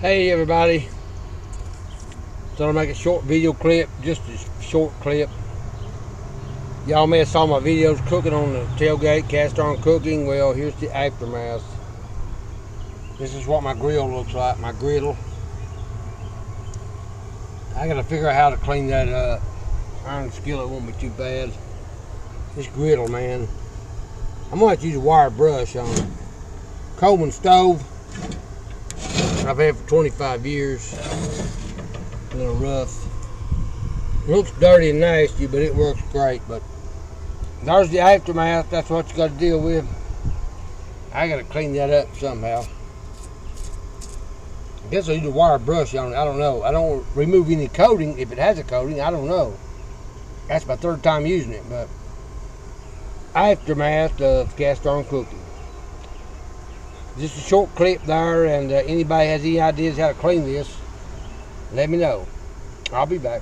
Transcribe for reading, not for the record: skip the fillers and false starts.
Hey everybody, so I'll make a short video clip, just a short clip. Y'all may have saw my videos cooking on the tailgate, cast iron cooking. Well, here's the aftermath. This is what my grill looks like, my griddle. I gotta figure out how to clean that up. Iron skillet won't be too bad. This griddle, man, I'm gonna have to use a wire brush on it. Coleman stove I've had for 25 years. A little rough. It looks dirty and nasty, but it works great. But there's the aftermath. That's what you got to deal with. I got to clean that up somehow. I guess I'll use a wire brush on it. I don't know. I don't remove any coating. If it has a coating, I don't know. That's my third time using it. But aftermath of cast iron cooking. Just a short clip there, and anybody has any ideas how to clean this, let me know. I'll be back.